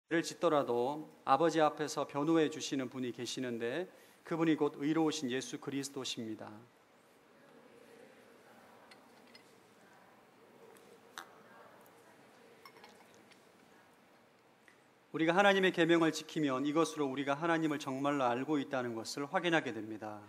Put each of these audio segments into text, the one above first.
죄를 짓더라도 아버지 앞에서 변호해 주시는 분이 계시는데 그분이 곧 의로우신 예수 그리스도십니다. 우리가 하나님의 계명을 지키면 이것으로 우리가 하나님을 정말로 알고 있다는 것을 확인하게 됩니다.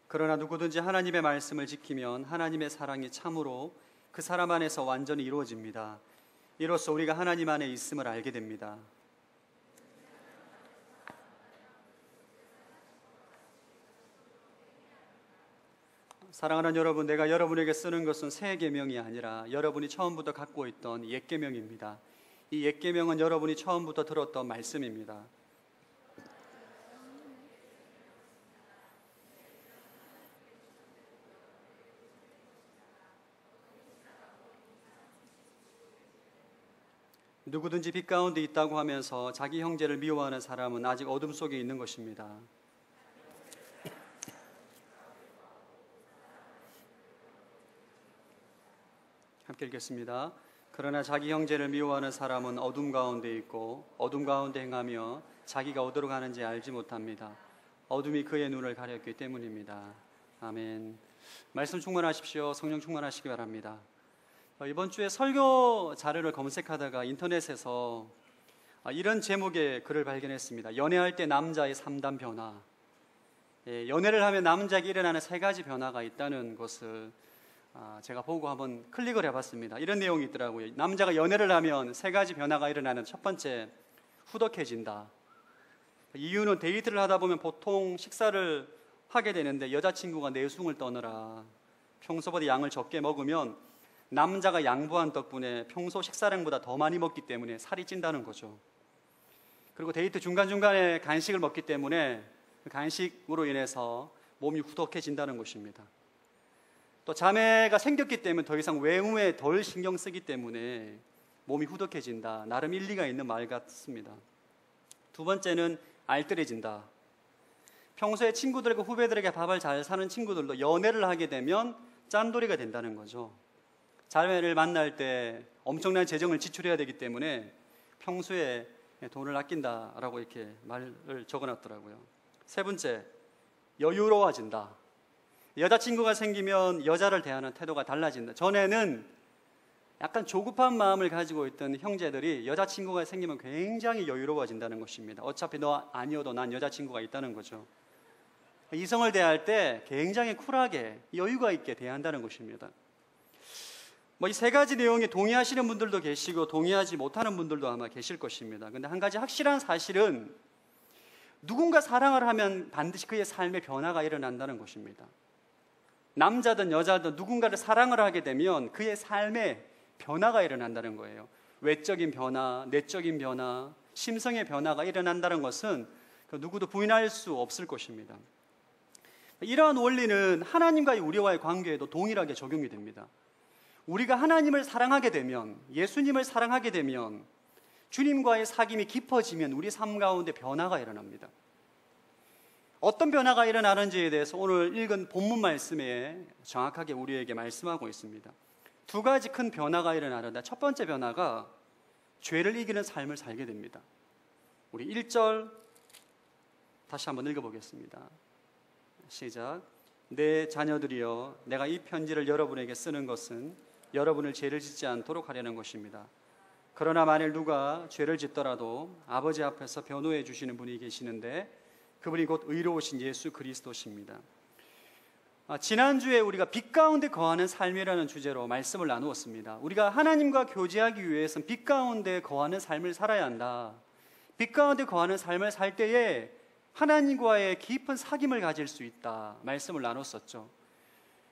그러나 누구든지 하나님의 말씀을 지키면 하나님의 사랑이 참으로 그 사람 안에서 완전히 이루어집니다. 이로써 우리가 하나님 안에 있음을 알게 됩니다. 사랑하는 여러분, 내가 여러분에게 쓰는 것은 새 계명이 아니라 여러분이 처음부터 갖고 있던 옛 계명입니다. 이 옛 계명은 여러분이 처음부터 들었던 말씀입니다. 누구든지 빛 가운데 있다고 하면서 자기 형제를 미워하는 사람은 아직 어둠 속에 있는 것입니다. 함께 읽겠습니다. 그러나 자기 형제를 미워하는 사람은 어둠 가운데 있고 어둠 가운데 행하며 자기가 어디로 가는지 알지 못합니다. 어둠이 그의 눈을 가렸기 때문입니다. 아멘. 말씀 충만하십시오. 성령 충만하시기 바랍니다. 이번 주에 설교 자료를 검색하다가 인터넷에서 이런 제목의 글을 발견했습니다. 연애할 때 남자의 3단 변화. 연애를 하면 남자에게 일어나는 3가지 변화가 있다는 것을 제가 보고 한번 클릭을 해봤습니다. 이런 내용이 있더라고요. 남자가 연애를 하면 3가지 변화가 일어나는 첫 번째, 후덕해진다. 이유는 데이트를 하다 보면 보통 식사를 하게 되는데 여자친구가 내숭을 떠느라 평소보다 양을 적게 먹으면 남자가 양보한 덕분에 평소 식사량보다 더 많이 먹기 때문에 살이 찐다는 거죠. 그리고 데이트 중간중간에 간식을 먹기 때문에 그 간식으로 인해서 몸이 후덕해진다는 것입니다. 또 자매가 생겼기 때문에 더 이상 외모에 덜 신경 쓰기 때문에 몸이 후덕해진다. 나름 일리가 있는 말 같습니다. 두 번째는 알뜰해진다. 평소에 친구들과 후배들에게 밥을 잘 사는 친구들도 연애를 하게 되면 짠돌이가 된다는 거죠. 자매를 만날 때 엄청난 재정을 지출해야 되기 때문에 평소에 돈을 아낀다라고 이렇게 말을 적어놨더라고요. 세 번째, 여유로워진다. 여자친구가 생기면 여자를 대하는 태도가 달라진다. 전에는 약간 조급한 마음을 가지고 있던 형제들이 여자친구가 생기면 굉장히 여유로워진다는 것입니다. 어차피 너 아니어도 난 여자친구가 있다는 거죠. 이성을 대할 때 굉장히 쿨하게 여유가 있게 대한다는 것입니다. 이 3가지 내용에 동의하시는 분들도 계시고 동의하지 못하는 분들도 아마 계실 것입니다. 근데 한 가지 확실한 사실은 누군가 사랑을 하면 반드시 그의 삶에 변화가 일어난다는 것입니다. 남자든 여자든 누군가를 사랑을 하게 되면 그의 삶에 변화가 일어난다는 거예요. 외적인 변화, 내적인 변화, 심성의 변화가 일어난다는 것은 누구도 부인할 수 없을 것입니다. 이러한 원리는 하나님과의 우리와의 관계에도 동일하게 적용이 됩니다. 우리가 하나님을 사랑하게 되면, 예수님을 사랑하게 되면, 주님과의 사귐이 깊어지면 우리 삶 가운데 변화가 일어납니다. 어떤 변화가 일어나는지에 대해서 오늘 읽은 본문 말씀에 정확하게 우리에게 말씀하고 있습니다. 2가지 큰 변화가 일어나는데 첫 번째 변화가 죄를 이기는 삶을 살게 됩니다. 우리 1절 다시 한번 읽어보겠습니다. 시작. 내 자녀들이여, 내가 이 편지를 여러분에게 쓰는 것은 여러분을 죄를 짓지 않도록 하려는 것입니다. 그러나 만일 누가 죄를 짓더라도 아버지 앞에서 변호해 주시는 분이 계시는데 그분이 곧 의로우신 예수 그리스도십니다. 지난주에 우리가 빛 가운데 거하는 삶이라는 주제로 말씀을 나누었습니다. 우리가 하나님과 교제하기 위해서는 빛 가운데 거하는 삶을 살아야 한다. 빛 가운데 거하는 삶을 살 때에 하나님과의 깊은 사귐을 가질 수 있다. 말씀을 나눴었죠.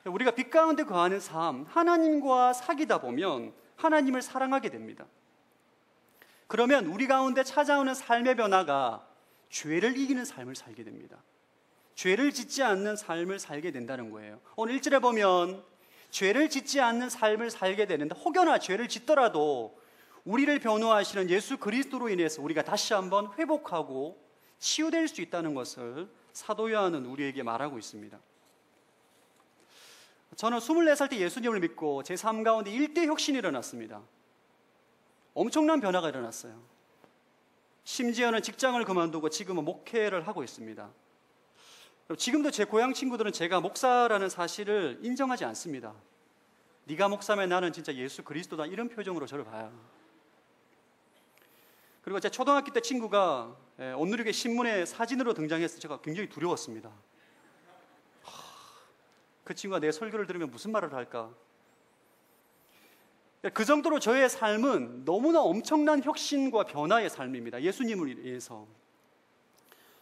우리가 빛 가운데 거하는 삶, 하나님과 사귀다 보면 하나님을 사랑하게 됩니다. 그러면 우리 가운데 찾아오는 삶의 변화가 죄를 이기는 삶을 살게 됩니다. 죄를 짓지 않는 삶을 살게 된다는 거예요. 오늘 1절에 보면 죄를 짓지 않는 삶을 살게 되는데 혹여나 죄를 짓더라도 우리를 변호하시는 예수 그리스도로 인해서 우리가 다시 한번 회복하고 치유될 수 있다는 것을 사도 요한은 우리에게 말하고 있습니다. 저는 24살 때 예수님을 믿고 제 삶 가운데 일대 혁신이 일어났습니다. 엄청난 변화가 일어났어요. 심지어는 직장을 그만두고 지금은 목회를 하고 있습니다. 지금도 제 고향 친구들은 제가 목사라는 사실을 인정하지 않습니다. 네가 목사면 나는 진짜 예수 그리스도다, 이런 표정으로 저를 봐요. 그리고 제 초등학교 때 친구가 온누리교회 신문에 사진으로 등장해서 제가 굉장히 두려웠습니다. 그 친구가 내 설교를 들으면 무슨 말을 할까? 그 정도로 저의 삶은 너무나 엄청난 혁신과 변화의 삶입니다. 예수님을 위해서.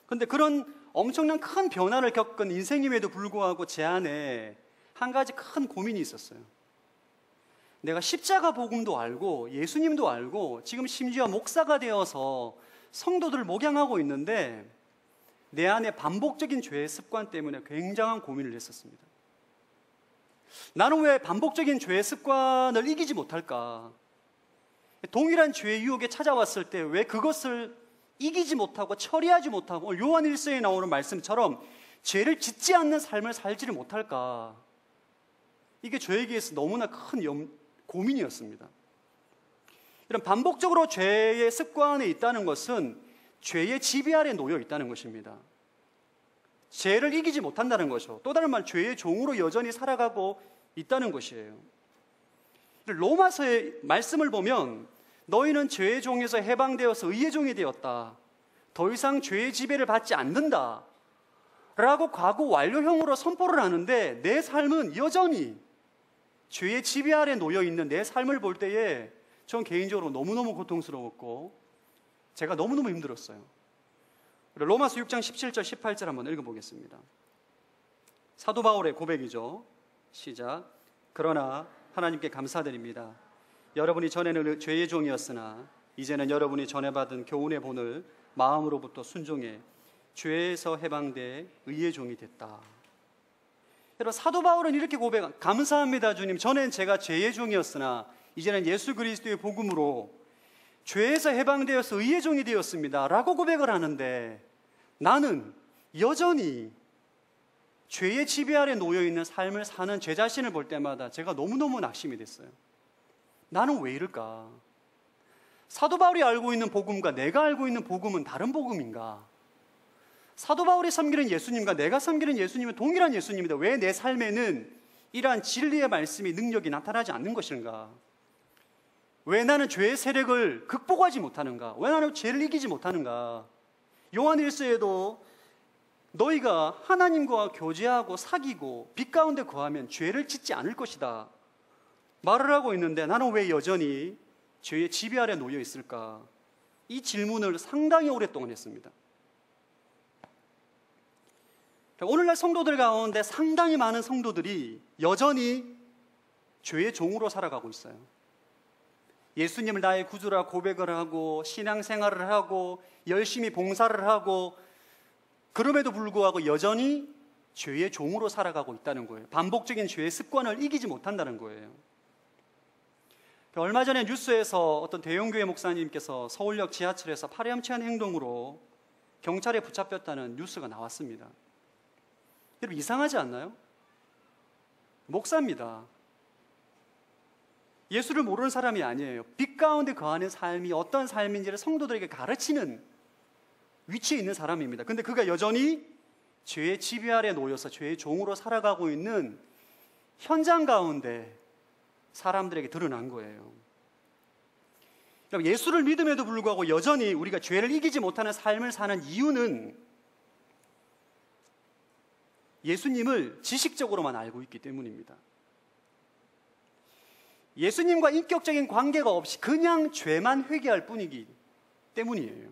그런데 그런 엄청난 큰 변화를 겪은 인생임에도 불구하고 제 안에 한 가지 큰 고민이 있었어요. 내가 십자가 복음도 알고 예수님도 알고 지금 심지어 목사가 되어서 성도들을 목양하고 있는데 내 안에 반복적인 죄의 습관 때문에 굉장한 고민을 했었습니다. 나는 왜 반복적인 죄의 습관을 이기지 못할까? 동일한 죄의 유혹에 찾아왔을 때 왜 그것을 이기지 못하고 처리하지 못하고 요한 1서에 나오는 말씀처럼 죄를 짓지 않는 삶을 살지를 못할까? 이게 저에게서 너무나 큰 고민이었습니다. 이런 반복적으로 죄의 습관에 있다는 것은 죄의 지배 아래 놓여 있다는 것입니다. 죄를 이기지 못한다는 것이죠. 또 다른 말, 죄의 종으로 여전히 살아가고 있다는 것이에요. 로마서의 말씀을 보면 너희는 죄의 종에서 해방되어서 의의 종이 되었다, 더 이상 죄의 지배를 받지 않는다 라고 과거 완료형으로 선포를 하는데 내 삶은 여전히 죄의 지배 아래 놓여있는 내 삶을 볼 때에 전 개인적으로 너무너무 고통스러웠고 제가 너무너무 힘들었어요. 로마서 6장 17절 18절 한번 읽어보겠습니다. 사도 바울의 고백이죠. 시작. 그러나 하나님께 감사드립니다. 여러분이 전에는 죄의 종이었으나 이제는 여러분이 전해받은 교훈의 본을 마음으로부터 순종해 죄에서 해방돼 의의 종이 됐다. 여러분, 사도 바울은 이렇게 고백합니다. 감사합니다 주님, 전엔 제가 죄의 종이었으나 이제는 예수 그리스도의 복음으로 죄에서 해방되어서 의의 종이 되었습니다 라고 고백을 하는데 나는 여전히 죄의 지배 아래 놓여있는 삶을 사는 제 자신을 볼 때마다 제가 너무너무 낙심이 됐어요. 나는 왜 이럴까? 사도 바울이 알고 있는 복음과 내가 알고 있는 복음은 다른 복음인가? 사도 바울이 섬기는 예수님과 내가 섬기는 예수님은 동일한 예수님인데 왜 내 삶에는 이러한 진리의 말씀이 능력이 나타나지 않는 것인가? 왜 나는 죄의 세력을 극복하지 못하는가? 왜 나는 죄를 이기지 못하는가? 요한 1서에도 너희가 하나님과 교제하고 사귀고 빛 가운데 거하면 죄를 짓지 않을 것이다 말을 하고 있는데 나는 왜 여전히 죄의 지배 아래 놓여 있을까? 이 질문을 상당히 오랫동안 했습니다. 오늘날 성도들 가운데 상당히 많은 성도들이 여전히 죄의 종으로 살아가고 있어요. 예수님을 나의 구주라 고백을 하고 신앙생활을 하고 열심히 봉사를 하고 그럼에도 불구하고 여전히 죄의 종으로 살아가고 있다는 거예요. 반복적인 죄의 습관을 이기지 못한다는 거예요. 얼마 전에 뉴스에서 어떤 대형교회 목사님께서 서울역 지하철에서 파렴치한 행동으로 경찰에 붙잡혔다는 뉴스가 나왔습니다. 여러분, 이상하지 않나요? 목사입니다. 예수를 모르는 사람이 아니에요. 빛 가운데 거하는 삶이 어떤 삶인지를 성도들에게 가르치는 위치에 있는 사람입니다. 근데 그가 여전히 죄의 지배 아래 놓여서 죄의 종으로 살아가고 있는 현장 가운데 사람들에게 드러난 거예요. 예수를 믿음에도 불구하고 여전히 우리가 죄를 이기지 못하는 삶을 사는 이유는 예수님을 지식적으로만 알고 있기 때문입니다. 예수님과 인격적인 관계가 없이 그냥 죄만 회개할 뿐이기 때문이에요.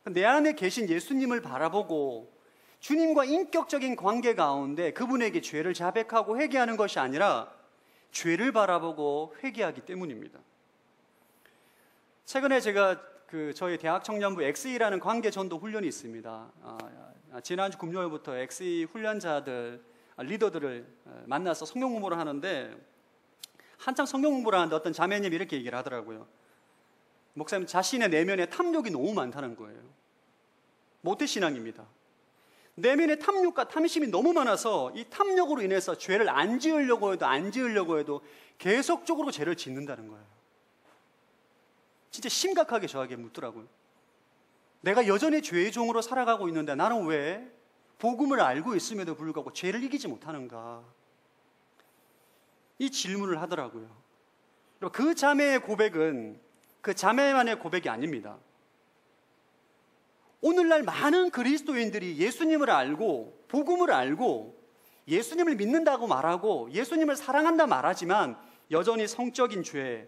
내 안에 계신 예수님을 바라보고 주님과 인격적인 관계 가운데 그분에게 죄를 자백하고 회개하는 것이 아니라 죄를 바라보고 회개하기 때문입니다. 최근에 제가 저희 대학 청년부 XE라는 관계 전도 훈련이 있습니다. 지난주 금요일부터 XE 훈련자들, 리더들을 만나서 성경 공부를 하는데 한참 성경 공부를 하는데 어떤 자매님이 이렇게 얘기를 하더라고요. 목사님, 자신의 내면에 탐욕이 너무 많다는 거예요. 모태신앙입니다. 내면에 탐욕과 탐심이 너무 많아서 이 탐욕으로 인해서 죄를 안 지으려고 해도 계속적으로 죄를 짓는다는 거예요. 진짜 심각하게 저에게 묻더라고요. 내가 여전히 죄의 종으로 살아가고 있는데 나는 왜 복음을 알고 있음에도 불구하고 죄를 이기지 못하는가? 이 질문을 하더라고요. 그 자매의 고백은 그 자매만의 고백이 아닙니다. 오늘날 많은 그리스도인들이 예수님을 알고 복음을 알고 예수님을 믿는다고 말하고 예수님을 사랑한다 말하지만 여전히 성적인 죄,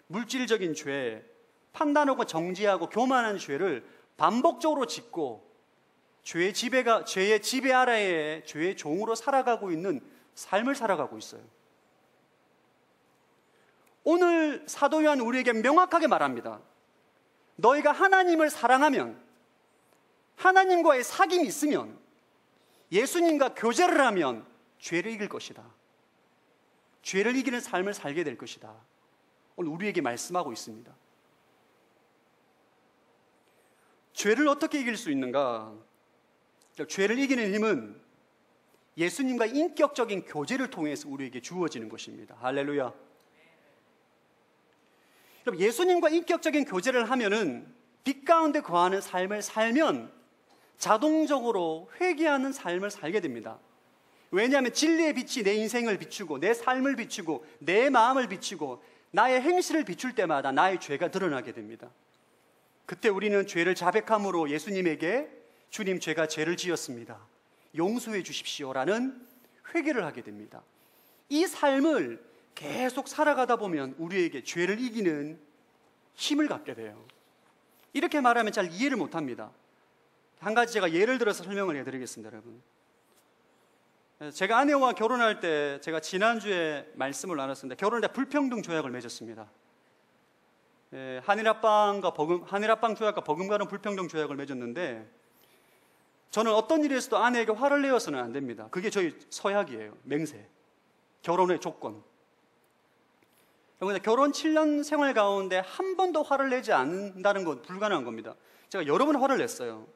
물질적인 죄, 판단하고 정죄하고 교만한 죄를 반복적으로 짓고 죄의 지배 아래에 죄의 종으로 살아가고 있는 삶을 살아가고 있어요. 오늘 사도 요한 우리에게 명확하게 말합니다. 너희가 하나님을 사랑하면, 하나님과의 사귐이 있으면, 예수님과 교제를 하면 죄를 이길 것이다. 죄를 이기는 삶을 살게 될 것이다. 오늘 우리에게 말씀하고 있습니다. 죄를 어떻게 이길 수 있는가? 죄를 이기는 힘은 예수님과 인격적인 교제를 통해서 우리에게 주어지는 것입니다. 할렐루야. 그럼 예수님과 인격적인 교제를 하면은 빛 가운데 거하는 삶을 살면 자동적으로 회개하는 삶을 살게 됩니다. 왜냐하면 진리의 빛이 내 인생을 비추고 내 삶을 비추고 내 마음을 비추고 나의 행실을 비출 때마다 나의 죄가 드러나게 됩니다. 그때 우리는 죄를 자백함으로 예수님에게 주님, 제가 죄를 지었습니다. 용서해 주십시오라는 회개를 하게 됩니다. 이 삶을 계속 살아가다 보면 우리에게 죄를 이기는 힘을 갖게 돼요. 이렇게 말하면 잘 이해를 못합니다. 한 가지 제가 예를 들어서 설명을 해드리겠습니다, 여러분. 제가 아내와 결혼할 때 제가 지난주에 말씀을 나눴습니다. 결혼할 때 불평등 조약을 맺었습니다. 한일합방 조약과 버금가는 불평등 조약을 맺었는데 저는 어떤 일이 있어도 아내에게 화를 내어서는 안 됩니다. 그게 저희 서약이에요. 맹세. 결혼의 조건. 결혼 7년 생활 가운데 한 번도 화를 내지 않는다는 건 불가능한 겁니다. 제가 여러 번 화를 냈어요.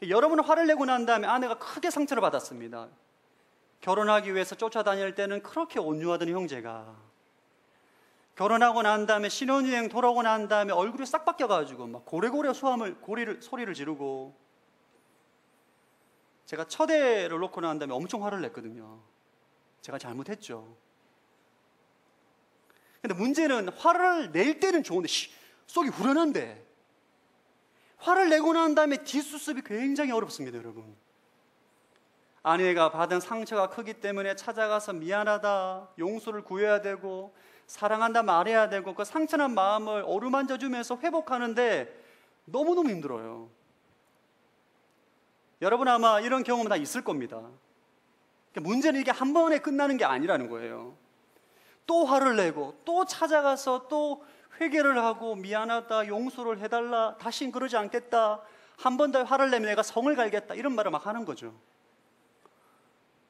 여러 번 화를 내고 난 다음에 아내가 크게 상처를 받았습니다. 결혼하기 위해서 쫓아다닐 때는 그렇게 온유하던 형제가 결혼하고 난 다음에 신혼여행 돌아오고 난 다음에 얼굴이 싹 바뀌어가지고 막 고래고래 소리를 지르고, 제가 첫 애를 놓고 난 다음에 엄청 화를 냈거든요. 제가 잘못했죠. 근데 문제는 화를 낼 때는 좋은데 속이 후련한데 화를 내고 난 다음에 뒷수습이 굉장히 어렵습니다, 여러분. 아내가 받은 상처가 크기 때문에 찾아가서 미안하다, 용서를 구해야 되고 사랑한다 말해야 되고 그 상처난 마음을 어루만져 주면서 회복하는데 너무너무 힘들어요. 여러분 아마 이런 경험 다 있을 겁니다. 문제는 이게 한 번에 끝나는 게 아니라는 거예요. 또 화를 내고 또 찾아가서 또 회개를 하고 미안하다, 용서를 해달라, 다신 그러지 않겠다, 한 번 더 화를 내면 내가 성을 갈겠다, 이런 말을 막 하는 거죠.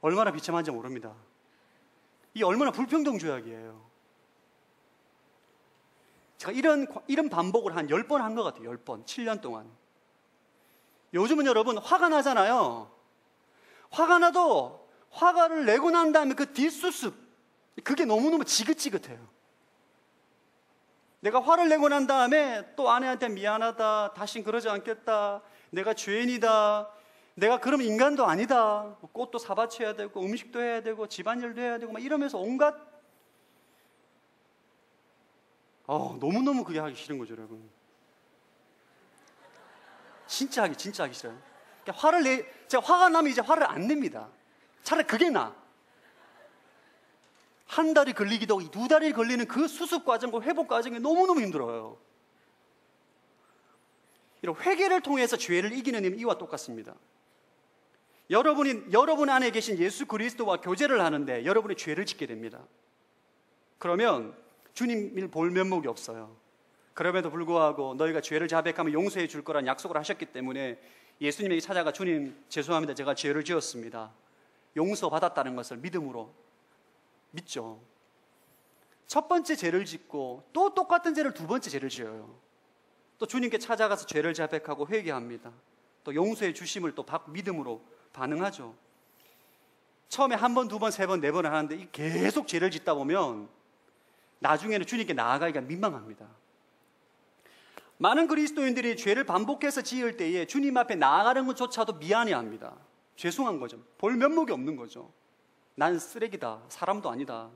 얼마나 비참한지 모릅니다. 이게 얼마나 불평등 조약이에요. 제가 이런 반복을 한 10번 한 것 같아요. 10번, 7년 동안. 요즘은 여러분 화가 나잖아요. 화가 나도 화가를 내고 난 다음에 그 뒷수습, 그게 너무너무 지긋지긋해요. 내가 화를 내고 난 다음에 또 아내한테 미안하다, 다신 그러지 않겠다, 내가 죄인이다, 내가 그럼 인간도 아니다, 꽃도 사바쳐야 되고 음식도 해야 되고 집안일도 해야 되고 막 이러면서 온갖 너무너무 그게 하기 싫은 거죠, 여러분. 진짜 하기 싫어요. 제가 화가 나면 이제 화를 안 냅니다. 차라리 그게 나아. 한 달이 걸리기도 하고 2달이 걸리는 그 수습 과정과 회복 과정이 너무너무 힘들어요. 이런 회개를 통해서 죄를 이기는 힘은 이와 똑같습니다. 여러분 안에 계신 예수 그리스도와 교제를 하는데 여러분이 죄를 짓게 됩니다. 그러면 주님을 볼 면목이 없어요. 그럼에도 불구하고 너희가 죄를 자백하면 용서해 줄 거란 약속을 하셨기 때문에 예수님에게 찾아가 주님 죄송합니다, 제가 죄를 지었습니다, 용서받았다는 것을 믿음으로 믿죠. 첫 번째 죄를 짓고 또 똑같은 죄를 두 번째 죄를 지어요. 또 주님께 찾아가서 죄를 자백하고 회개합니다. 또 용서해 주심을 또 믿음으로 반응하죠. 처음에 한 번, 두 번, 세 번, 네 번을 하는데 계속 죄를 짓다 보면 나중에는 주님께 나아가기가 민망합니다. 많은 그리스도인들이 죄를 반복해서 지을 때에 주님 앞에 나아가는 것조차도 미안해합니다. 죄송한 거죠. 볼 면목이 없는 거죠. 난 쓰레기다, 사람도 아니다,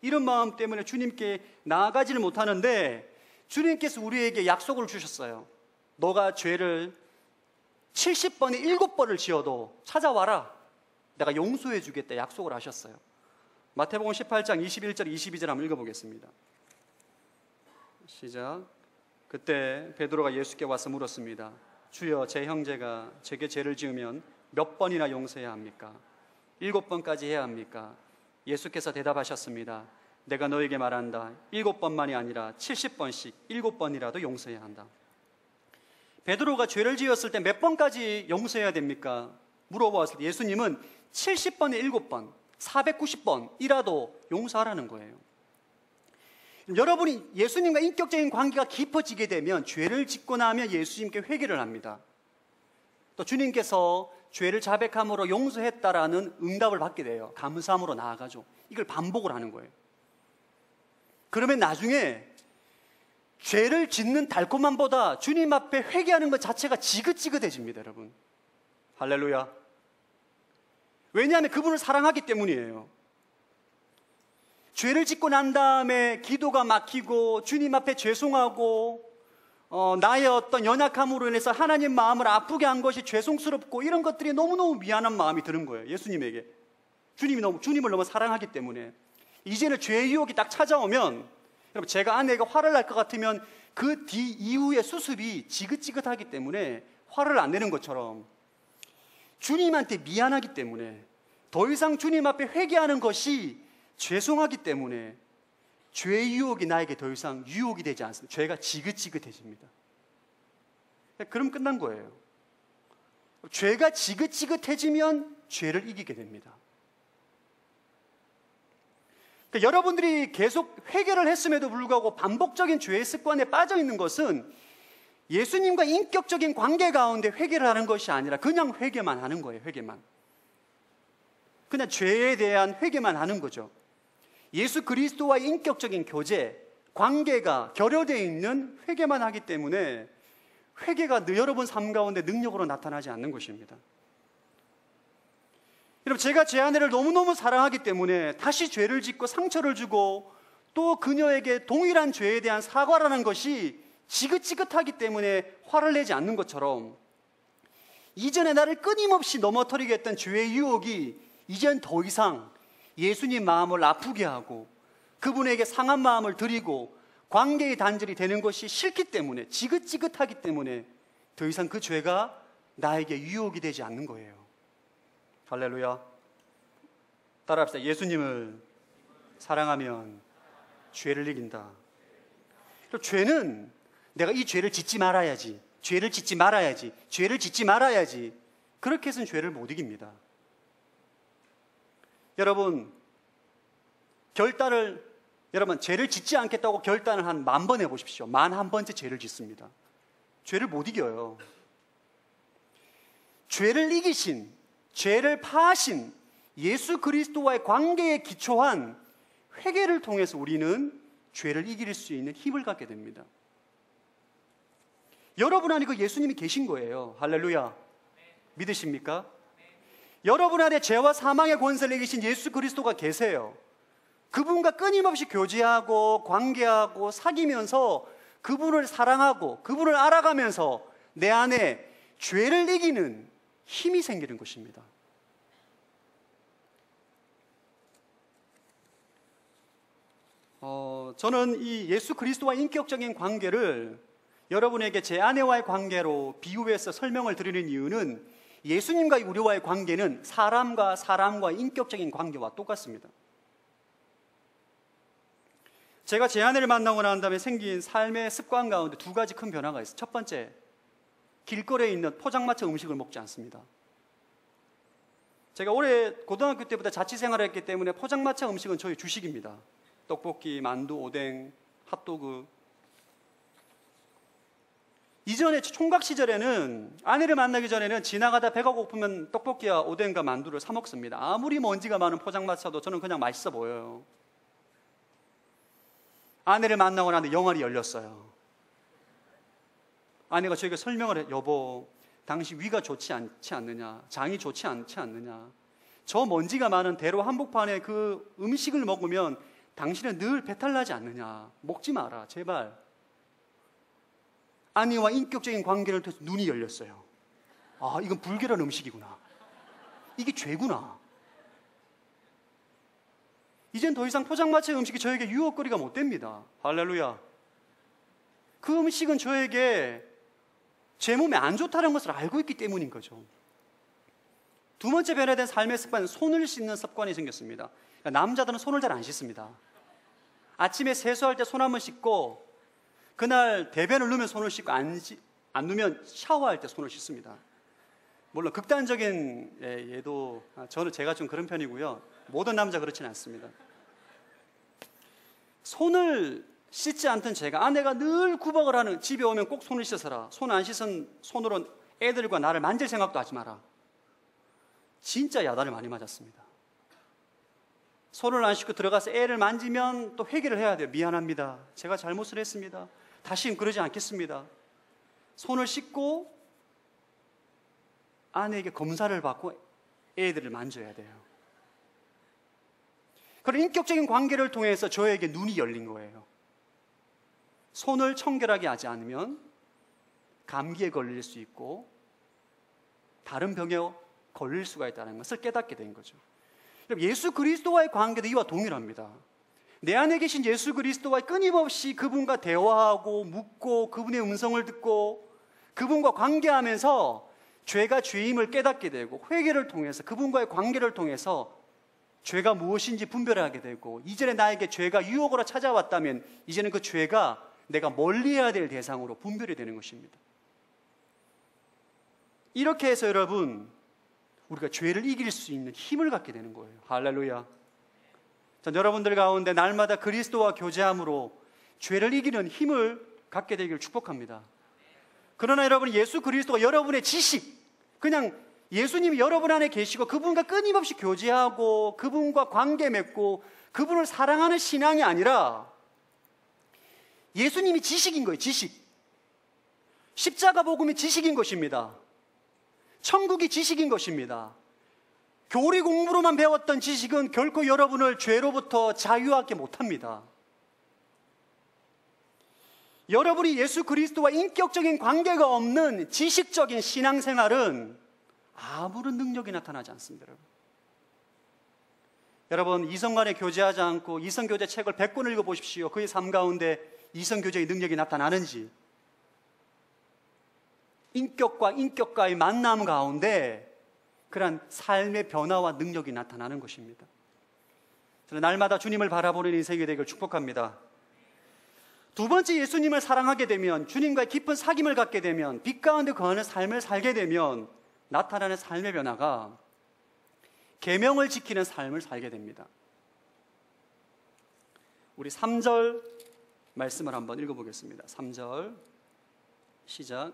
이런 마음 때문에 주님께 나아가지를 못하는데, 주님께서 우리에게 약속을 주셨어요. 너가 죄를 70번에 7번을 지어도 찾아와라, 내가 용서해 주겠다 약속을 하셨어요. 마태복음 18장 21절 22절 한번 읽어보겠습니다. 시작. 그때 베드로가 예수께 와서 물었습니다. 주여, 제 형제가 제게 죄를 지으면 몇 번이나 용서해야 합니까? 7번까지 해야 합니까? 예수께서 대답하셨습니다. 내가 너에게 말한다. 7번만이 아니라 70번씩 7번이라도 용서해야 한다. 베드로가 죄를 지었을 때 몇 번까지 용서해야 됩니까? 물어보았을 때 예수님은 70번에 7번, 490번이라도 용서하라는 거예요. 여러분이 예수님과 인격적인 관계가 깊어지게 되면 죄를 짓고 나면 예수님께 회개를 합니다. 또 주님께서 죄를 자백함으로 용서했다라는 응답을 받게 돼요. 감사함으로 나아가죠. 이걸 반복을 하는 거예요. 그러면 나중에 죄를 짓는 달콤함보다 주님 앞에 회개하는 것 자체가 지긋지긋해집니다, 여러분. 할렐루야. 왜냐하면 그분을 사랑하기 때문이에요. 죄를 짓고 난 다음에 기도가 막히고 주님 앞에 죄송하고 나의 어떤 연약함으로 인해서 하나님 마음을 아프게 한 것이 죄송스럽고 이런 것들이 너무너무 미안한 마음이 드는 거예요. 예수님에게. 주님을 너무 사랑하기 때문에. 이제는 죄의 유혹이 딱 찾아오면, 여러분, 제가 아내가 화를 날 것 같으면 그 뒤 이후의 수습이 지긋지긋하기 때문에 화를 안 내는 것처럼, 주님한테 미안하기 때문에, 더 이상 주님 앞에 회개하는 것이 죄송하기 때문에 죄의 유혹이 나에게 더 이상 유혹이 되지 않습니다. 죄가 지긋지긋해집니다. 그럼 끝난 거예요. 죄가 지긋지긋해지면 죄를 이기게 됩니다. 그러니까 여러분들이 계속 회개를 했음에도 불구하고 반복적인 죄의 습관에 빠져 있는 것은 예수님과 인격적인 관계 가운데 회개를 하는 것이 아니라 그냥 회개만 하는 거예요. 회개만. 그냥 죄에 대한 회개만 하는 거죠. 예수 그리스도와의 인격적인 교제, 관계가 결여되어 있는 회개만 하기 때문에 회개가 여러분 삶 가운데 능력으로 나타나지 않는 것입니다. 여러분, 제가 제 아내를 너무너무 사랑하기 때문에 다시 죄를 짓고 상처를 주고 또 그녀에게 동일한 죄에 대한 사과라는 것이 지긋지긋하기 때문에 화를 내지 않는 것처럼, 이전에 나를 끊임없이 넘어뜨리게 했던 죄의 유혹이 이젠 더 이상 예수님 마음을 아프게 하고 그분에게 상한 마음을 드리고 관계의 단절이 되는 것이 싫기 때문에, 지긋지긋하기 때문에 더 이상 그 죄가 나에게 유혹이 되지 않는 거예요. 할렐루야. 따라합시다. 예수님을 사랑하면 죄를 이긴다. 죄는 내가 이 죄를 짓지 말아야지, 죄를 짓지 말아야지, 죄를 짓지 말아야지, 그렇게 해서는 죄를 못 이깁니다. 여러분, 여러분, 죄를 짓지 않겠다고 결단을 한 10,000번 해보십시오. 11,000번째 죄를 짓습니다. 죄를 못 이겨요. 죄를 이기신, 죄를 파하신 예수 그리스도와의 관계에 기초한 회개를 통해서 우리는 죄를 이길 수 있는 힘을 갖게 됩니다. 여러분 안에 그 예수님이 계신 거예요. 할렐루야. 믿으십니까? 여러분 안에 죄와 사망의 권세를 이기신 예수 그리스도가 계세요. 그분과 끊임없이 교제하고 관계하고 사귀면서 그분을 사랑하고 그분을 알아가면서 내 안에 죄를 이기는 힘이 생기는 것입니다. 저는 이 예수 그리스도와 인격적인 관계를 여러분에게 제 아내와의 관계로 비유해서 설명을 드리는 이유는, 예수님과 우리와의 관계는 사람과 사람과의 인격적인 관계와 똑같습니다. 제가 제 아내를 만나고 난 다음에 생긴 삶의 습관 가운데 2가지 큰 변화가 있어요. 첫 번째, 길거리에 있는 포장마차 음식을 먹지 않습니다. 제가 올해 고등학교 때부터 자취생활을 했기 때문에 포장마차 음식은 저희 주식입니다. 떡볶이, 만두, 오뎅, 핫도그. 이전에 총각 시절에는 아내를 만나기 전에는 지나가다 배가 고프면 떡볶이와 오뎅과 만두를 사 먹습니다. 아무리 먼지가 많은 포장마차도 저는 그냥 맛있어 보여요. 아내를 만나고 나는데 영알이 열렸어요. 아내가 저에게 설명을 해요. 여보, 당신 위가 좋지 않지 않느냐, 장이 좋지 않지 않느냐, 저 먼지가 많은 대로 한복판에 그 음식을 먹으면 당신은 늘 배탈 나지 않느냐, 먹지 마라 제발. 아내와 인격적인 관계를 통해서 눈이 열렸어요. 아, 이건 불결한 음식이구나, 이게 죄구나. 이젠 더 이상 포장마차의 음식이 저에게 유혹거리가 못 됩니다. 할렐루야. 그 음식은 저에게 제 몸에 안 좋다는 것을 알고 있기 때문인 거죠. 두 번째 변화된 삶의 습관은 손을 씻는 습관이 생겼습니다. 그러니까 남자들은 손을 잘 안 씻습니다. 아침에 세수할 때 손 한번 씻고, 그날 대변을 누면 손을 씻고, 안 누면 샤워할 때 손을 씻습니다. 물론 극단적인 예도 제가 좀 그런 편이고요. 모든 남자 그렇지는 않습니다. 손을 씻지 않던 제가, 아내가 늘 구박을 하는, 집에 오면 꼭 손을 씻어라, 손 안 씻은 손으로 애들과 나를 만질 생각도 하지 마라. 진짜 야단을 많이 맞았습니다. 손을 안 씻고 들어가서 애를 만지면 또 회개를 해야 돼요. 미안합니다, 제가 잘못을 했습니다, 다시는 그러지 않겠습니다. 손을 씻고 아내에게 검사를 받고 애들을 만져야 돼요. 그런 인격적인 관계를 통해서 저에게 눈이 열린 거예요. 손을 청결하게 하지 않으면 감기에 걸릴 수 있고 다른 병에 걸릴 수가 있다는 것을 깨닫게 된 거죠. 예수 그리스도와의 관계도 이와 동일합니다. 내 안에 계신 예수 그리스도와 끊임없이 그분과 대화하고 묻고 그분의 음성을 듣고 그분과 관계하면서 죄가 죄임을 깨닫게 되고, 회개를 통해서 그분과의 관계를 통해서 죄가 무엇인지 분별하게 되고, 이전에 나에게 죄가 유혹으로 찾아왔다면 이제는 그 죄가 내가 멀리해야 될 대상으로 분별이 되는 것입니다. 이렇게 해서 여러분, 우리가 죄를 이길 수 있는 힘을 갖게 되는 거예요. 할렐루야. 자, 여러분들 가운데 날마다 그리스도와 교제함으로 죄를 이기는 힘을 갖게 되기를 축복합니다. 그러나 여러분, 예수 그리스도가 여러분의 지식, 그냥 예수님이 여러분 안에 계시고 그분과 끊임없이 교제하고 그분과 관계 맺고 그분을 사랑하는 신앙이 아니라 예수님이 지식인 거예요. 지식. 십자가 복음이 지식인 것입니다. 천국이 지식인 것입니다. 교리 공부로만 배웠던 지식은 결코 여러분을 죄로부터 자유하게 못합니다. 여러분이 예수 그리스도와 인격적인 관계가 없는 지식적인 신앙생활은 아무런 능력이 나타나지 않습니다. 여러분, 이성간에 교제하지 않고 이성교제 책을 100권 읽어보십시오. 그의 삶 가운데 이성교제의 능력이 나타나는지. 인격과 인격과의 만남 가운데 그러한 삶의 변화와 능력이 나타나는 것입니다. 저는 날마다 주님을 바라보는 인생이 되기를 축복합니다. 두 번째, 예수님을 사랑하게 되면, 주님과의 깊은 사귐을 갖게 되면, 빛 가운데 거하는 삶을 살게 되면 나타나는 삶의 변화가 계명을 지키는 삶을 살게 됩니다. 우리 3절 말씀을 한번 읽어보겠습니다. 3절 시작.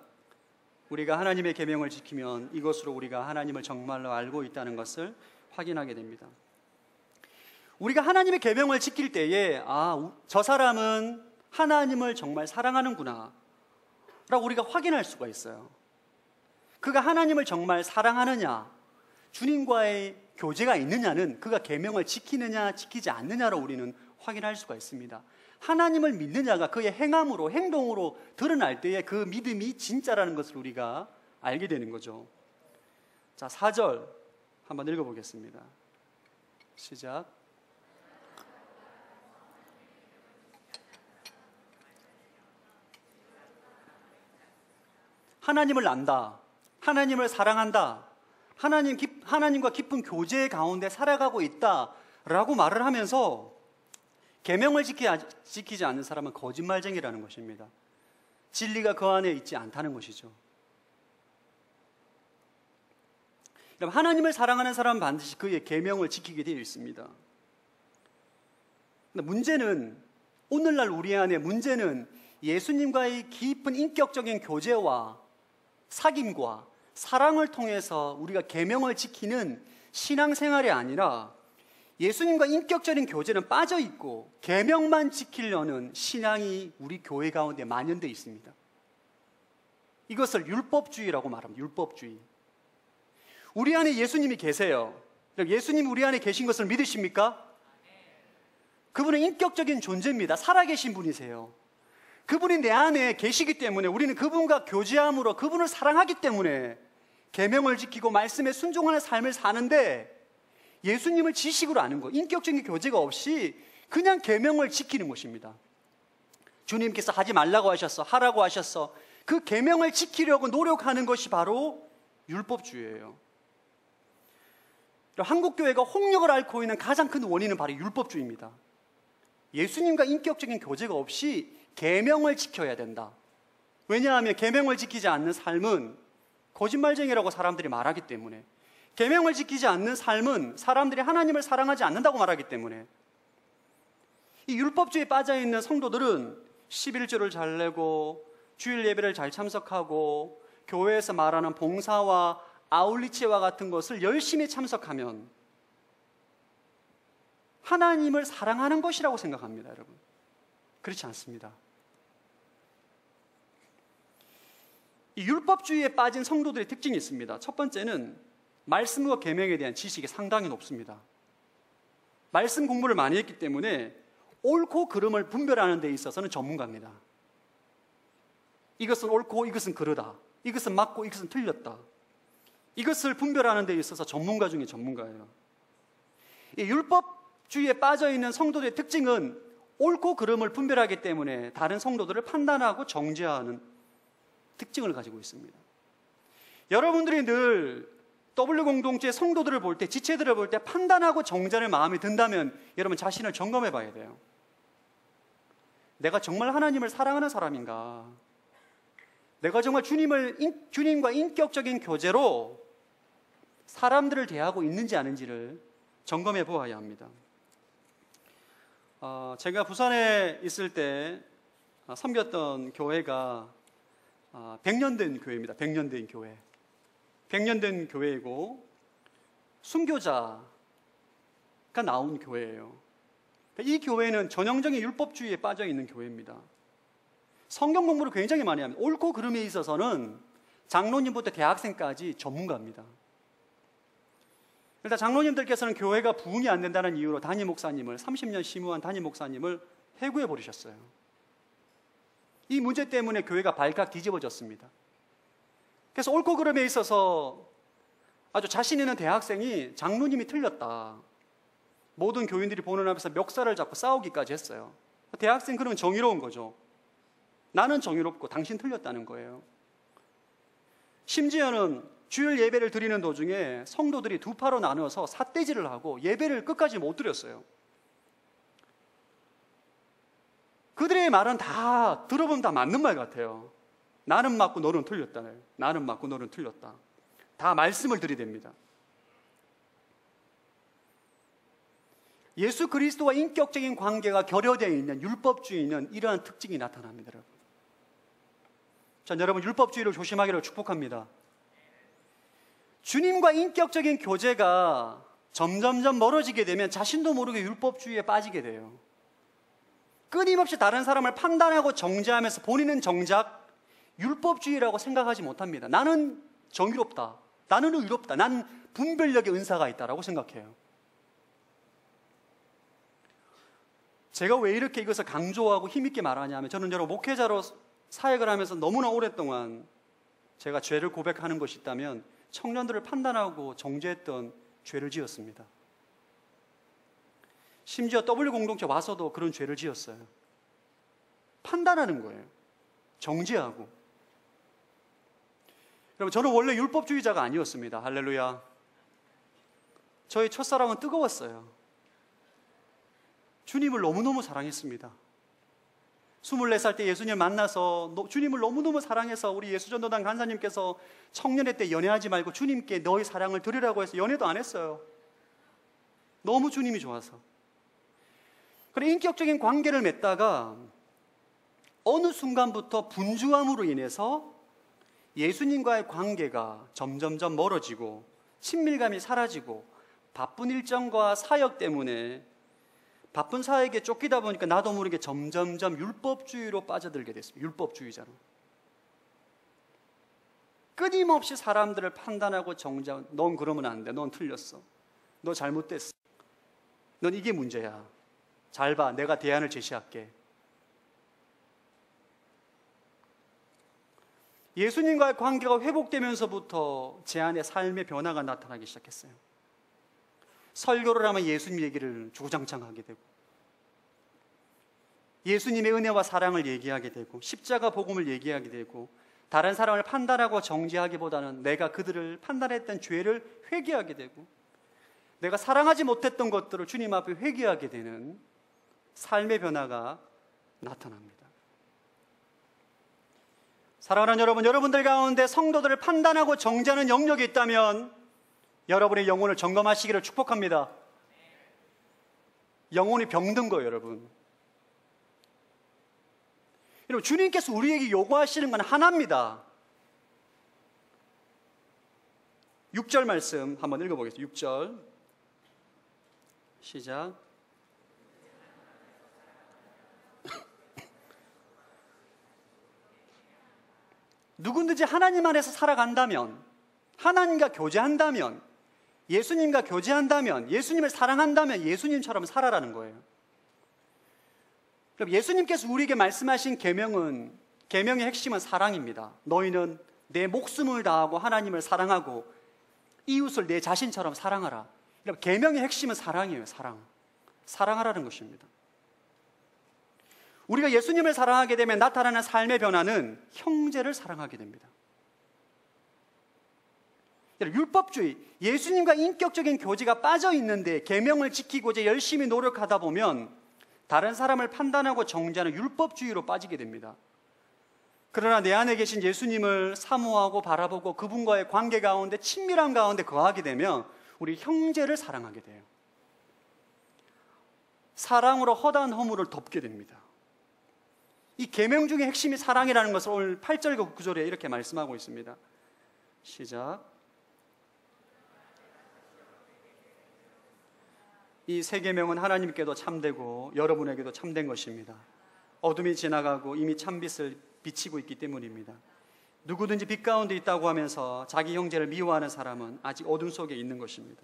우리가 하나님의 계명을 지키면 이것으로 우리가 하나님을 정말로 알고 있다는 것을 확인하게 됩니다. 우리가 하나님의 계명을 지킬 때에 저 사람은 하나님을 정말 사랑하는구나 라고 우리가 확인할 수가 있어요. 그가 하나님을 정말 사랑하느냐, 주님과의 교제가 있느냐는 그가 계명을 지키느냐 지키지 않느냐로 우리는 확인할 수가 있습니다. 하나님을 믿느냐가 그의 행함으로, 행동으로 드러날 때에 그 믿음이 진짜라는 것을 우리가 알게 되는 거죠. 자, 4절 한번 읽어보겠습니다. 시작. 하나님을 안다, 하나님을 사랑한다, 하나님과 깊은 교제 가운데 살아가고 있다라고 말을 하면서 계명을 지키지 않는 사람은 거짓말쟁이라는 것입니다. 진리가 그 안에 있지 않다는 것이죠. 하나님을 사랑하는 사람은 반드시 그의 계명을 지키게 되어 있습니다. 근데 문제는, 오늘날 우리 안에 문제는 예수님과의 깊은 인격적인 교제와 사귐과 사랑을 통해서 우리가 계명을 지키는 신앙생활이 아니라 예수님과 인격적인 교제는 빠져 있고 계명만 지키려는 신앙이 우리 교회 가운데 만연되어 있습니다. 이것을 율법주의라고 말합니다. 율법주의. 우리 안에 예수님이 계세요. 예수님 우리 안에 계신 것을 믿으십니까? 그분은 인격적인 존재입니다. 살아계신 분이세요. 그분이 내 안에 계시기 때문에 우리는 그분과 교제함으로 그분을 사랑하기 때문에 계명을 지키고 말씀에 순종하는 삶을 사는데, 예수님을 지식으로 아는 것, 인격적인 교제가 없이 그냥 계명을 지키는 것입니다. 주님께서 하지 말라고 하셨어, 하라고 하셨어. 그 계명을 지키려고 노력하는 것이 바로 율법주의예요. 한국교회가 홍역을 앓고 있는 가장 큰 원인은 바로 율법주의입니다. 예수님과 인격적인 교제가 없이 계명을 지켜야 된다. 왜냐하면 계명을 지키지 않는 삶은 거짓말쟁이라고 사람들이 말하기 때문에, 계명을 지키지 않는 삶은 사람들이 하나님을 사랑하지 않는다고 말하기 때문에, 이 율법주의에 빠져있는 성도들은 11조를 잘 내고 주일 예배를 잘 참석하고 교회에서 말하는 봉사와 아울리치와 같은 것을 열심히 참석하면 하나님을 사랑하는 것이라고 생각합니다. 여러분, 그렇지 않습니다. 이 율법주의에 빠진 성도들의 특징이 있습니다. 첫 번째는 말씀과 계명에 대한 지식이 상당히 높습니다. 말씀 공부를 많이 했기 때문에 옳고 그름을 분별하는 데 있어서는 전문가입니다. 이것은 옳고 이것은 그르다, 이것은 맞고 이것은 틀렸다, 이것을 분별하는 데 있어서 전문가 중에 전문가예요. 이 율법주의에 빠져있는 성도들의 특징은 옳고 그름을 분별하기 때문에 다른 성도들을 판단하고 정죄하는 특징을 가지고 있습니다. 여러분들이 늘 W 공동체 성도들을 볼 때, 지체들을 볼 때 판단하고 정죄할 마음이 든다면 여러분 자신을 점검해 봐야 돼요. 내가 정말 하나님을 사랑하는 사람인가? 내가 정말 주님과 인격적인 교제로 사람들을 대하고 있는지 아닌지를 점검해 보아야 합니다. 제가 부산에 있을 때 섬겼던 교회가 100년 된 교회입니다. 100년 된 교회. 100년 된 교회이고 순교자가 나온 교회예요. 이 교회는 전형적인 율법주의에 빠져 있는 교회입니다. 성경 공부를 굉장히 많이 합니다. 옳고 그름에 있어서는 장로님부터 대학생까지 전문가입니다. 일단 장로님들께서는 교회가 부흥이 안 된다는 이유로 담임 목사님을, 30년 심우한 담임 목사님을 해고해 버리셨어요. 이 문제 때문에 교회가 발칵 뒤집어졌습니다. 그래서 옳고 그름에 있어서 아주 자신 있는 대학생이 장로님이 틀렸다, 모든 교인들이 보는 앞에서 멱살을 잡고 싸우기까지 했어요. 대학생 그러면 정의로운 거죠. 나는 정의롭고 당신 틀렸다는 거예요. 심지어는 주일 예배를 드리는 도중에 성도들이 두 파로 나눠서 삿대질을 하고 예배를 끝까지 못 드렸어요. 그들의 말은 다 들어보면 다 맞는 말 같아요. 나는 맞고 너는 틀렸다. 나는 맞고 너는 틀렸다. 다 말씀을 들이댑니다. 예수 그리스도와 인격적인 관계가 결여되어 있는 율법주의는 이러한 특징이 나타납니다. 여러분. 자, 여러분 율법주의를 조심하기를 축복합니다. 주님과 인격적인 교제가 점점점 멀어지게 되면 자신도 모르게 율법주의에 빠지게 돼요. 끊임없이 다른 사람을 판단하고 정죄하면서 본인은 정작 율법주의라고 생각하지 못합니다. 나는 정의롭다, 나는 의롭다, 난 분별력의 은사가 있다라고 생각해요. 제가 왜 이렇게 이것을 강조하고 힘있게 말하냐면, 저는 여러분 목회자로 사역을 하면서 너무나 오랫동안 제가 죄를 고백하는 것이 있다면 청년들을 판단하고 정죄했던 죄를 지었습니다. 심지어 W 공동체 와서도 그런 죄를 지었어요. 판단하는 거예요. 정죄하고. 여러분, 저는 원래 율법주의자가 아니었습니다. 할렐루야. 저의 첫사랑은 뜨거웠어요. 주님을 너무너무 사랑했습니다. 24살 때 예수님을 만나서 주님을 너무너무 사랑해서 우리 예수전도단 간사님께서 청년회 때 연애하지 말고 주님께 너의 사랑을 드리라고 해서 연애도 안 했어요. 너무 주님이 좋아서. 그리고 인격적인 관계를 맺다가 어느 순간부터 분주함으로 인해서 예수님과의 관계가 점점점 멀어지고 친밀감이 사라지고 바쁜 일정과 사역 때문에 바쁜 사역에 쫓기다 보니까 나도 모르게 점점점 율법주의로 빠져들게 됐습니다. 율법주의자로. 끊임없이 사람들을 판단하고 정죄하고 넌 그러면 안 돼. 넌 틀렸어. 너 잘못됐어. 넌 이게 문제야. 잘 봐. 내가 대안을 제시할게. 예수님과의 관계가 회복되면서부터 제 안에 삶의 변화가 나타나기 시작했어요. 설교를 하면 예수님 얘기를 주구장창 하게 되고, 예수님의 은혜와 사랑을 얘기하게 되고, 십자가 복음을 얘기하게 되고, 다른 사람을 판단하고 정죄하기보다는 내가 그들을 판단했던 죄를 회개하게 되고, 내가 사랑하지 못했던 것들을 주님 앞에 회개하게 되는 삶의 변화가 나타납니다. 사랑하는 여러분, 여러분들 가운데 성도들을 판단하고 정죄하는 영역이 있다면 여러분의 영혼을 점검하시기를 축복합니다. 영혼이 병든 거예요, 여러분. 여러분, 주님께서 우리에게 요구하시는 건 하나입니다. 6절 말씀 한번 읽어보겠습니다. 6절 시작. 누구든지 하나님 안에서 살아간다면, 하나님과 교제한다면, 예수님과 교제한다면, 예수님을 사랑한다면 예수님처럼 살아라는 거예요. 그럼 예수님께서 우리에게 말씀하신 계명의 핵심은 사랑입니다. 너희는 내 목숨을 다하고 하나님을 사랑하고 이웃을 내 자신처럼 사랑하라. 계명의 핵심은 사랑이에요. 사랑하라는 것입니다. 우리가 예수님을 사랑하게 되면 나타나는 삶의 변화는 형제를 사랑하게 됩니다. 율법주의, 예수님과 인격적인 교제가 빠져 있는데 계명을 지키고자 열심히 노력하다 보면 다른 사람을 판단하고 정죄하는 율법주의로 빠지게 됩니다. 그러나 내 안에 계신 예수님을 사모하고 바라보고 그분과의 관계 가운데 친밀한 가운데 거하게 되면 우리 형제를 사랑하게 돼요. 사랑으로 허다한 허물을 덮게 됩니다. 이 계명 중의 핵심이 사랑이라는 것을 오늘 8절 9절에 이렇게 말씀하고 있습니다. 시작. 이 세 계명은 하나님께도 참되고 여러분에게도 참된 것입니다. 어둠이 지나가고 이미 참빛을 비치고 있기 때문입니다. 누구든지 빛 가운데 있다고 하면서 자기 형제를 미워하는 사람은 아직 어둠 속에 있는 것입니다.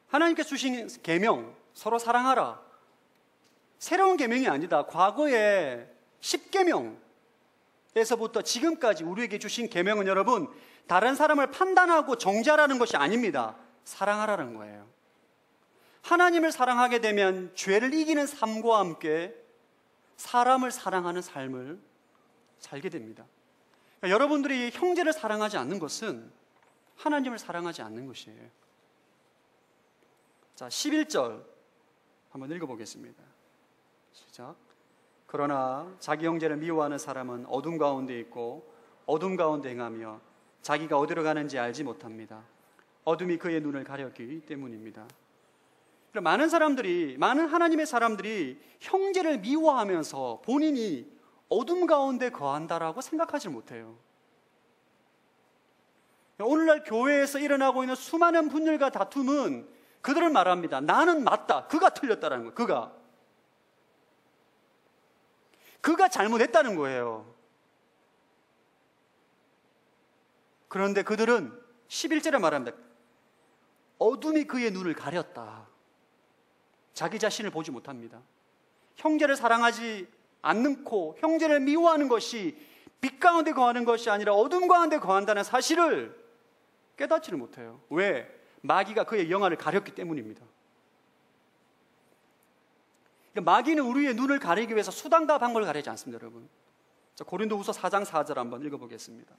하나님께서 주신 계명, 서로 사랑하라. 새로운 계명이 아니다. 과거에 10계명에서부터 지금까지 우리에게 주신 계명은 여러분, 다른 사람을 판단하고 정죄하라는 것이 아닙니다. 사랑하라는 거예요. 하나님을 사랑하게 되면 죄를 이기는 삶과 함께 사람을 사랑하는 삶을 살게 됩니다. 그러니까 여러분들이 형제를 사랑하지 않는 것은 하나님을 사랑하지 않는 것이에요. 자, 11절 한번 읽어보겠습니다. 시작. 그러나 자기 형제를 미워하는 사람은 어둠 가운데 있고 어둠 가운데 행하며 자기가 어디로 가는지 알지 못합니다. 어둠이 그의 눈을 가렸기 때문입니다. 많은 하나님의 사람들이 형제를 미워하면서 본인이 어둠 가운데 거한다라고 생각하지 못해요. 오늘날 교회에서 일어나고 있는 수많은 분열과 다툼은 그들은 말합니다. 나는 맞다. 그가 틀렸다는 거예요. 그가 잘못했다는 거예요. 그런데 그들은 11절에 말합니다. 어둠이 그의 눈을 가렸다. 자기 자신을 보지 못합니다. 형제를 사랑하지 않고 형제를 미워하는 것이 빛 가운데 거하는 것이 아니라 어둠 가운데 거한다는 사실을 깨닫지를 못해요. 왜? 마귀가 그의 영안을 가렸기 때문입니다. 마귀는 우리의 눈을 가리기 위해서 수단과 방법을 가리지 않습니다, 여러분. 자, 고린도후서 4장 4절 한번 읽어보겠습니다.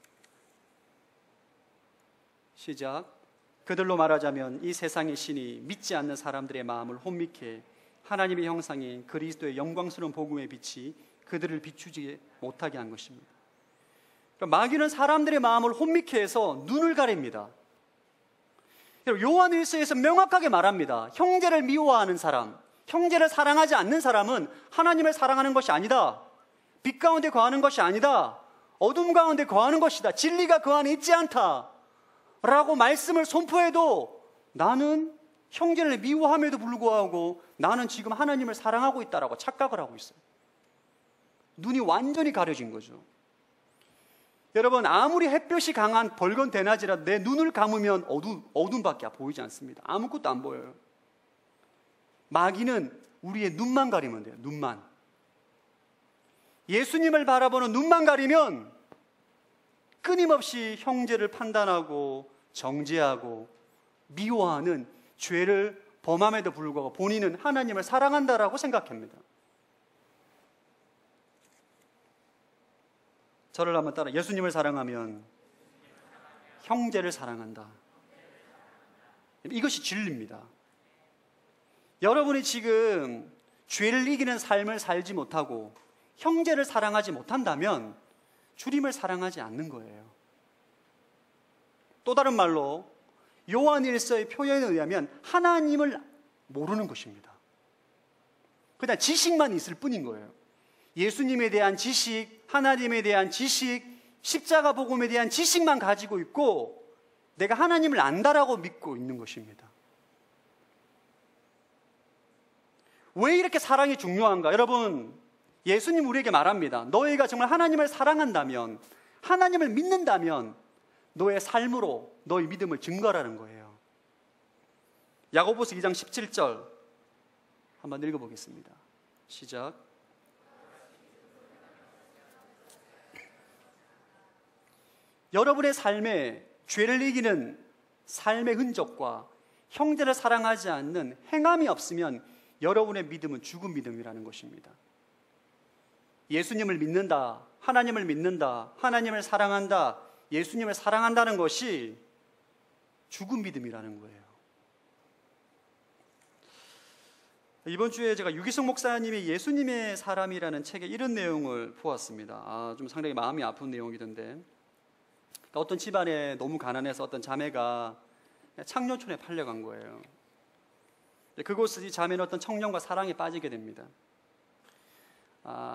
시작. 그들로 말하자면 이 세상의 신이 믿지 않는 사람들의 마음을 혼미케 하나님의 형상인 그리스도의 영광스러운 복음의 빛이 그들을 비추지 못하게 한 것입니다. 그러니까 마귀는 사람들의 마음을 혼미케 해서 눈을 가립니다. 요한일서에서 명확하게 말합니다. 형제를 미워하는 사람, 형제를 사랑하지 않는 사람은 하나님을 사랑하는 것이 아니다. 빛 가운데 거하는 것이 아니다. 어둠 가운데 거하는 것이다. 진리가 그 안에 있지 않다. 라고 말씀을 선포해도 나는 형제를 미워함에도 불구하고 나는 지금 하나님을 사랑하고 있다라고 착각을 하고 있어요. 눈이 완전히 가려진 거죠. 여러분, 아무리 햇볕이 강한 벌건 대낮이라도 내 눈을 감으면 어둠밖에 보이지 않습니다. 아무것도 안 보여요. 마귀는 우리의 눈만 가리면 돼요. 눈만. 예수님을 바라보는 눈만 가리면 끊임없이 형제를 판단하고 정죄하고 미워하는 죄를 범함에도 불구하고 본인은 하나님을 사랑한다라고 생각합니다. 저를 한번 따라, 예수님을 사랑하면 형제를 사랑한다. 이것이 진리입니다. 여러분이 지금 죄를 이기는 삶을 살지 못하고 형제를 사랑하지 못한다면 주님을 사랑하지 않는 거예요. 또 다른 말로 요한일서의 표현에 의하면 하나님을 모르는 것입니다. 그냥 지식만 있을 뿐인 거예요. 예수님에 대한 지식, 하나님에 대한 지식, 십자가 복음에 대한 지식만 가지고 있고 내가 하나님을 안다라고 믿고 있는 것입니다. 왜 이렇게 사랑이 중요한가? 여러분, 예수님 우리에게 말합니다. 너희가 정말 하나님을 사랑한다면, 하나님을 믿는다면 너의 삶으로 너의 믿음을 증거하라는 거예요. 야고보서 2장 17절 한번 읽어보겠습니다. 시작. 여러분의 삶에 죄를 이기는 삶의 흔적과 형제를 사랑하지 않는 행함이 없으면 여러분의 믿음은 죽은 믿음이라는 것입니다. 예수님을 믿는다, 하나님을 믿는다, 하나님을 사랑한다, 예수님을 사랑한다는 것이 죽은 믿음이라는 거예요. 이번 주에 제가 유기성 목사님이 예수님의 사람이라는 책에 이런 내용을 보았습니다. 좀 상당히 마음이 아픈 내용이던데, 어떤 집안에 너무 가난해서 어떤 자매가 창녀촌에 팔려간 거예요. 그곳에서 이 자매는 어떤 청년과 사랑에 빠지게 됩니다.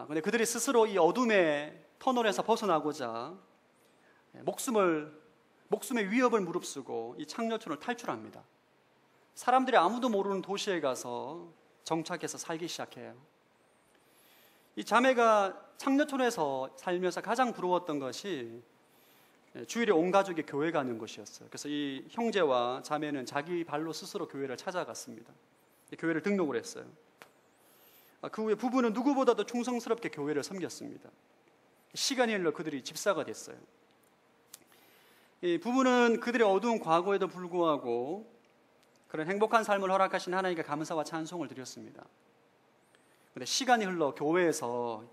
근데 그들이 스스로 이 어둠의 터널에서 벗어나고자 목숨의 위협을 무릅쓰고 이 창녀촌을 탈출합니다. 사람들이 아무도 모르는 도시에 가서 정착해서 살기 시작해요. 이 자매가 창녀촌에서 살면서 가장 부러웠던 것이 주일에 온 가족이 교회 가는 것이었어요. 그래서 이 형제와 자매는 자기 발로 스스로 교회를 찾아갔습니다. 교회를 등록을 했어요. 그 후에 부부는 누구보다도 충성스럽게 교회를 섬겼습니다. 시간이 흘러 그들이 집사가 됐어요. 이 부부는 그들의 어두운 과거에도 불구하고 그런 행복한 삶을 허락하신 하나님께 감사와 찬송을 드렸습니다. 그런데 시간이 흘러 교회에서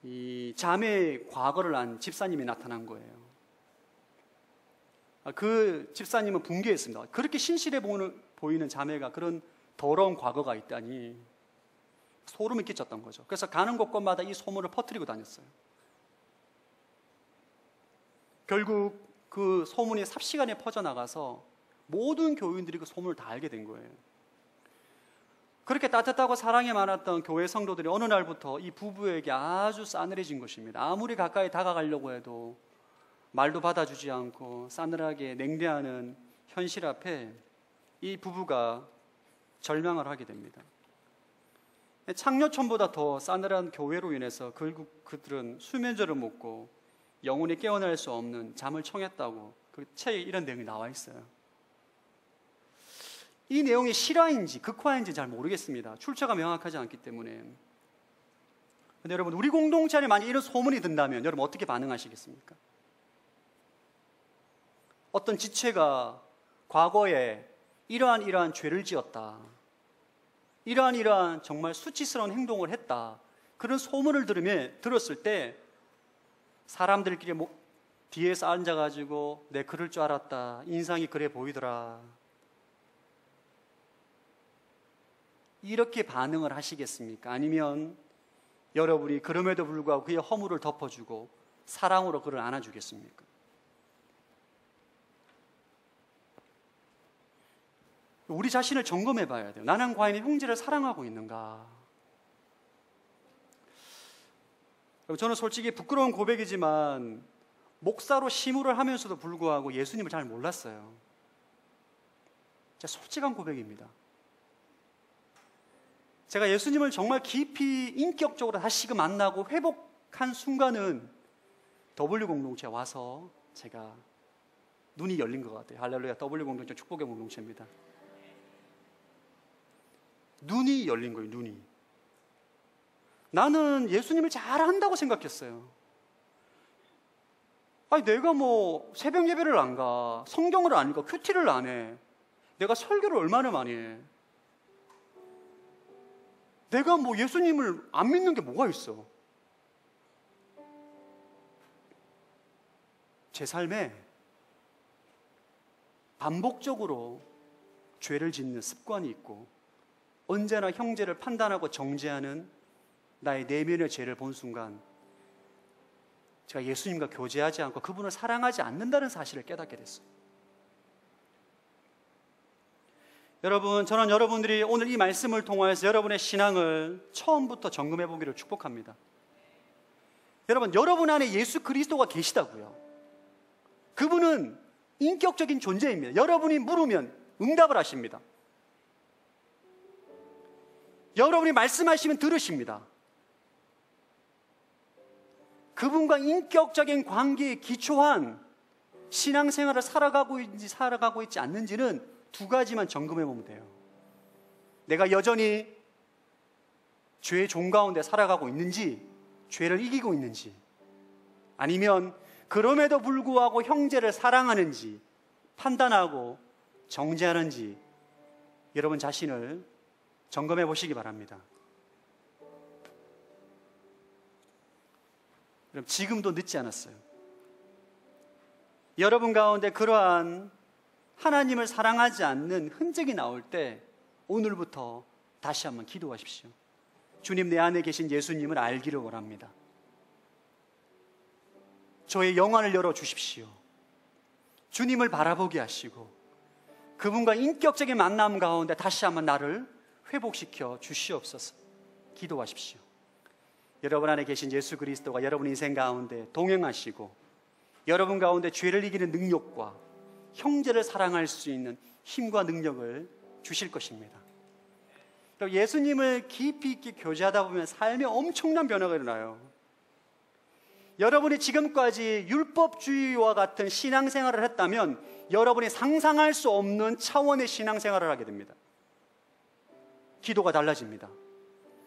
이 자매의 과거를 안 집사님이 나타난 거예요. 그 집사님은 붕괴했습니다. 그렇게 신실해 보이는 자매가 그런 더러운 과거가 있다니 소름이 끼쳤던 거죠. 그래서 가는 곳곳마다 이 소문을 퍼뜨리고 다녔어요. 결국 그 소문이 삽시간에 퍼져나가서 모든 교인들이 그 소문을 다 알게 된 거예요. 그렇게 따뜻하고 사랑이 많았던 교회 성도들이 어느 날부터 이 부부에게 아주 싸늘해진 것입니다. 아무리 가까이 다가가려고 해도 말도 받아주지 않고 싸늘하게 냉대하는 현실 앞에 이 부부가 절망을 하게 됩니다. 창녀촌보다 더 싸늘한 교회로 인해서 결국 그들은 수면제를 먹고 영원히 깨어날 수 없는 잠을 청했다고 그 책에 이런 내용이 나와 있어요. 이 내용이 실화인지 극화인지 잘 모르겠습니다. 출처가 명확하지 않기 때문에. 근데 여러분, 우리 공동체 안에 만약 이런 소문이 든다면 여러분 어떻게 반응하시겠습니까? 어떤 지체가 과거에 이러한 죄를 지었다, 이러한 정말 수치스러운 행동을 했다, 그런 소문을 들었을 때 사람들끼리 뒤에서 앉아가지고 내 그럴 줄 알았다, 인상이 그래 보이더라, 이렇게 반응을 하시겠습니까? 아니면 여러분이 그럼에도 불구하고 그의 허물을 덮어주고 사랑으로 그를 안아주겠습니까? 우리 자신을 점검해 봐야 돼요. 나는 과연 형제를 사랑하고 있는가? 저는 솔직히 부끄러운 고백이지만 목사로 심우를 하면서도 불구하고 예수님을 잘 몰랐어요. 진짜 솔직한 고백입니다. 제가 예수님을 정말 깊이 인격적으로 다시금 만나고 회복한 순간은 W 공동체에 와서 제가 눈이 열린 것 같아요. 할렐루야. W 공동체 축복의 공동체입니다. 눈이 열린 거예요. 눈이. 나는 예수님을 잘한다고 생각했어요. 아니 내가 뭐 새벽 예배를 안 가, 성경을 안 읽어, 큐티를 안 해, 내가 설교를 얼마나 많이 해, 내가 뭐 예수님을 안 믿는 게 뭐가 있어? 제 삶에 반복적으로 죄를 짓는 습관이 있고 언제나 형제를 판단하고 정죄하는 나의 내면의 죄를 본 순간 제가 예수님과 교제하지 않고 그분을 사랑하지 않는다는 사실을 깨닫게 됐어요. 여러분, 저는 여러분들이 오늘 이 말씀을 통하여서 여러분의 신앙을 처음부터 점검해 보기를 축복합니다. 여러분 안에 예수 그리스도가 계시다고요. 그분은 인격적인 존재입니다. 여러분이 물으면 응답을 하십니다. 여러분이 말씀하시면 들으십니다. 그분과 인격적인 관계에 기초한 신앙생활을 살아가고 있지 않는지는 두 가지만 점검해 보면 돼요. 내가 여전히 죄의 종 가운데 살아가고 있는지, 죄를 이기고 있는지, 아니면 그럼에도 불구하고 형제를 사랑하는지 판단하고 정죄하는지 여러분 자신을 점검해 보시기 바랍니다. 그럼 지금도 늦지 않았어요. 여러분 가운데 그러한 하나님을 사랑하지 않는 흔적이 나올 때 오늘부터 다시 한번 기도하십시오. 주님, 내 안에 계신 예수님을 알기를 원합니다. 저의 영안을 열어주십시오. 주님을 바라보게 하시고 그분과 인격적인 만남 가운데 다시 한번 나를 회복시켜 주시옵소서. 기도하십시오. 여러분 안에 계신 예수 그리스도가 여러분 인생 가운데 동행하시고 여러분 가운데 죄를 이기는 능력과 형제를 사랑할 수 있는 힘과 능력을 주실 것입니다. 예수님을 깊이 있게 교제하다 보면 삶에 엄청난 변화가 일어나요. 여러분이 지금까지 율법주의와 같은 신앙생활을 했다면 여러분이 상상할 수 없는 차원의 신앙생활을 하게 됩니다. 기도가 달라집니다.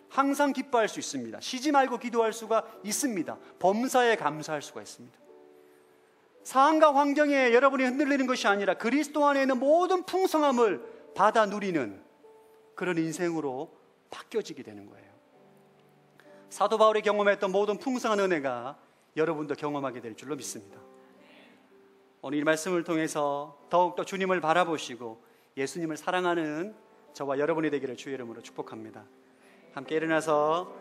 항상 기뻐할 수 있습니다. 쉬지 말고 기도할 수가 있습니다. 범사에 감사할 수가 있습니다. 상황과 환경에 여러분이 흔들리는 것이 아니라 그리스도 안에 있는 모든 풍성함을 받아 누리는 그런 인생으로 바뀌어지게 되는 거예요. 사도 바울이 경험했던 모든 풍성한 은혜가 여러분도 경험하게 될 줄로 믿습니다. 오늘 이 말씀을 통해서 더욱더 주님을 바라보시고 예수님을 사랑하는 저와 여러분이 되기를 주의 이름으로 축복합니다. 함께 일어나서